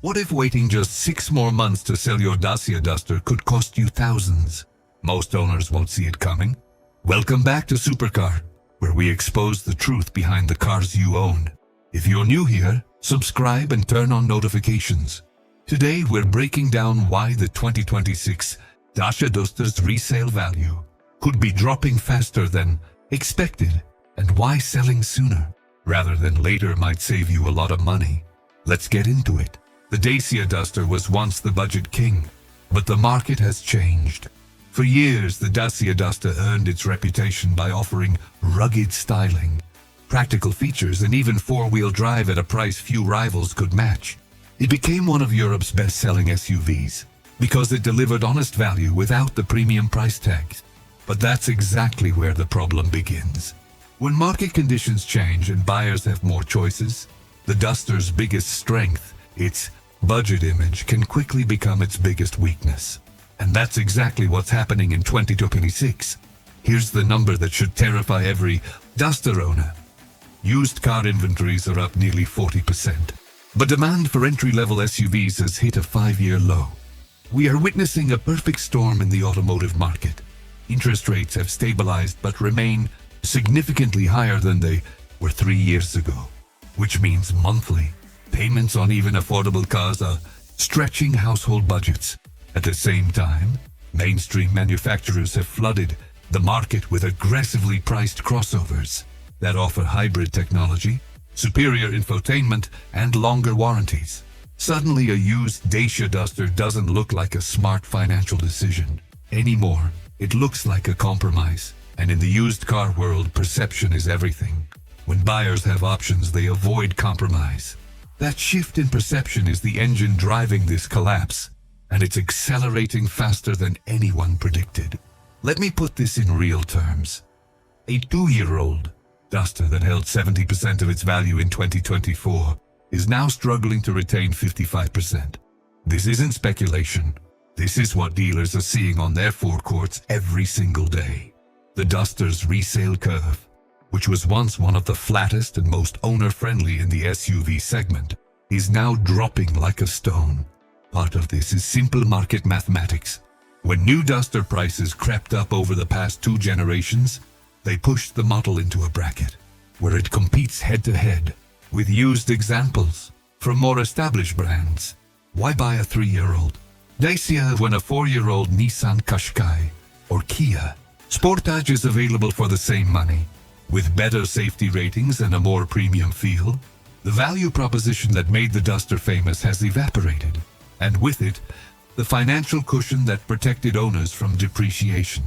What if waiting just 6 more months to sell your Dacia Duster could cost you thousands? Most owners won't see it coming. Welcome back to Supercar, where we expose the truth behind the cars you own. If you're new here, subscribe and turn on notifications. Today we're breaking down why the 2026 Dacia Duster's resale value could be dropping faster than expected and why selling sooner rather than later might save you a lot of money. Let's get into it. The Dacia Duster was once the budget king, but the market has changed. For years, the Dacia Duster earned its reputation by offering rugged styling, practical features, and even four-wheel drive at a price few rivals could match. It became one of Europe's best-selling SUVs because it delivered honest value without the premium price tags. But that's exactly where the problem begins. When market conditions change and buyers have more choices, the Duster's biggest strength, its budget image, can quickly become its biggest weakness. And that's exactly what's happening in 2026. Here's the number that should terrify every Duster owner. Used car inventories are up nearly 40%, but demand for entry-level SUVs has hit a 5-year low. We are witnessing a perfect storm in the automotive market. Interest rates have stabilized but remain significantly higher than they were 3 years ago, which means monthly payments on even affordable cars are stretching household budgets. At the same time, mainstream manufacturers have flooded the market with aggressively priced crossovers that offer hybrid technology, superior infotainment, and longer warranties. Suddenly, a used Dacia Duster doesn't look like a smart financial decision anymore. It looks like a compromise. And in the used car world, perception is everything. When buyers have options, they avoid compromise. That shift in perception is the engine driving this collapse, and it's accelerating faster than anyone predicted. Let me put this in real terms. A 2-year-old Duster that held 70% of its value in 2024 is now struggling to retain 55%. This isn't speculation. This is what dealers are seeing on their forecourts every single day. The Duster's resale curve, which was once one of the flattest and most owner-friendly in the SUV segment, is now dropping like a stone. Part of this is simple market mathematics. When new Duster prices crept up over the past 2 generations, they pushed the model into a bracket where it competes head-to-head with used examples from more established brands. Why buy a 3-year-old Dacia when a 4-year-old Nissan Qashqai or Kia Sportage is available for the same money? With better safety ratings and a more premium feel, the value proposition that made the Duster famous has evaporated, and with it, the financial cushion that protected owners from depreciation.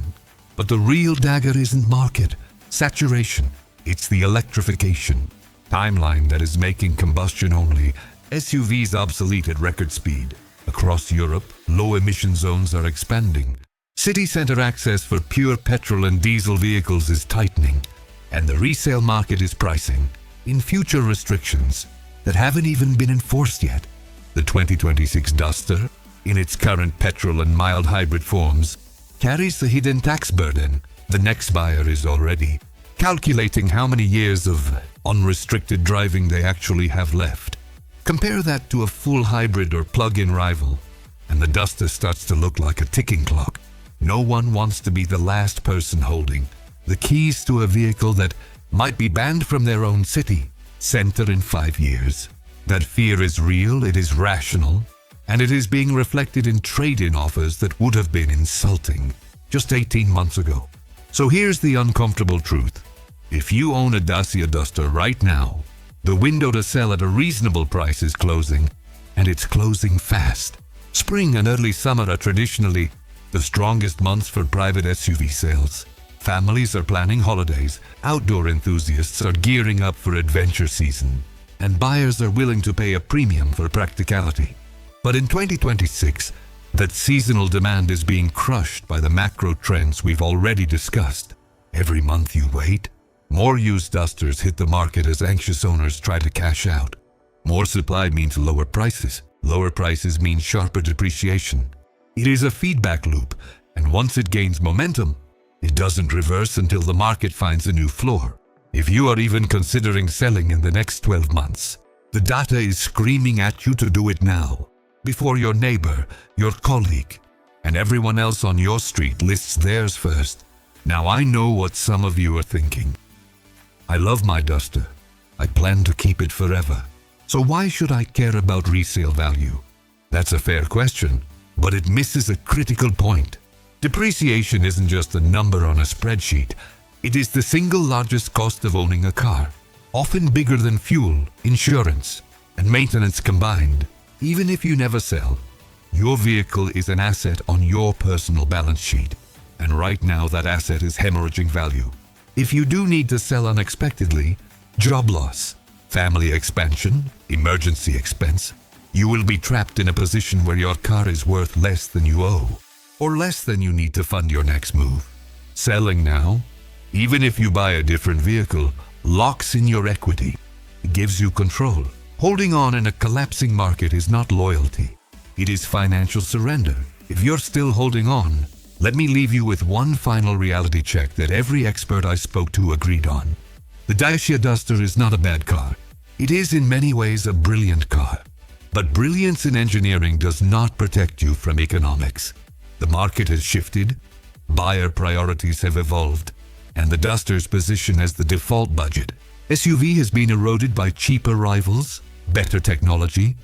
But the real dagger isn't market saturation, it's the electrification timeline that is making combustion-only SUVs obsolete at record speed. Across Europe, low-emission zones are expanding. City center access for pure petrol and diesel vehicles is tightening, and the resale market is pricing in future restrictions that haven't even been enforced yet. The 2026 Duster, in its current petrol and mild hybrid forms, carries the hidden tax burden. The next buyer is already calculating how many years of unrestricted driving they actually have left. Compare that to a full hybrid or plug-in rival, and the Duster starts to look like a ticking clock. No one wants to be the last person holding the keys to a vehicle that might be banned from their own city center in 5 years. That fear is real, it is rational, and it is being reflected in trade-in offers that would have been insulting just 18 months ago. So here's the uncomfortable truth. If you own a Dacia Duster right now, the window to sell at a reasonable price is closing, and it's closing fast. Spring and early summer are traditionally the strongest months for private SUV sales. Families are planning holidays, outdoor enthusiasts are gearing up for adventure season, and buyers are willing to pay a premium for practicality. But in 2026, that seasonal demand is being crushed by the macro trends we've already discussed. Every month you wait, more used Dusters hit the market as anxious owners try to cash out. More supply means lower prices. Lower prices mean sharper depreciation. It is a feedback loop, and once it gains momentum, it doesn't reverse until the market finds a new floor. If you are even considering selling in the next 12 months, The data is screaming at you to do it now, before your neighbor, your colleague, and everyone else on your street lists theirs first. Now I know what some of you are thinking. I love my Duster. I plan to keep it forever. So why should I care about resale value? That's a fair question, but it misses a critical point. Depreciation isn't just a number on a spreadsheet. It is the single largest cost of owning a car, often bigger than fuel, insurance, and maintenance combined. Even if you never sell, your vehicle is an asset on your personal balance sheet, and right now that asset is hemorrhaging value. If you do need to sell unexpectedly, job loss, family expansion, emergency expense, you will be trapped in a position where your car is worth less than you owe, or less than you need to fund your next move. Selling now, even if you buy a different vehicle, locks in your equity. It gives you control. Holding on in a collapsing market is not loyalty. It is financial surrender. If you're still holding on, let me leave you with one final reality check that every expert I spoke to agreed on. The Dacia Duster is not a bad car. It is in many ways a brilliant car. But brilliance in engineering does not protect you from economics. The market has shifted, buyer priorities have evolved, and the Duster's position as the default budget SUV has been eroded by cheaper rivals, better technology,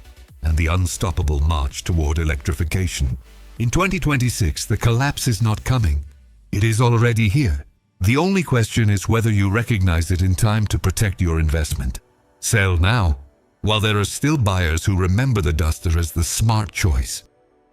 and the unstoppable march toward electrification. In 2026, the collapse is not coming. It is already here. The only question is whether you recognize it in time to protect your investment. Sell now, while there are still buyers who remember the Duster as the smart choice.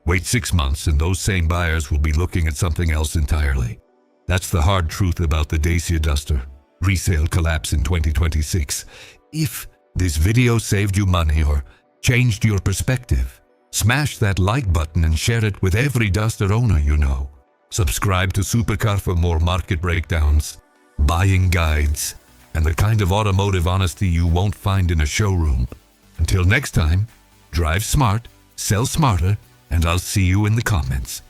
Wait 6 months and those same buyers will be looking at something else entirely. That's the hard truth about the Dacia Duster. Resale collapse in 2026. If this video saved you money or changed your perspective, smash that like button and share it with every Duster owner you know. Subscribe to Supercar for more market breakdowns, buying guides, and the kind of automotive honesty you won't find in a showroom. Until next time, drive smart, sell smarter, and I'll see you in the comments.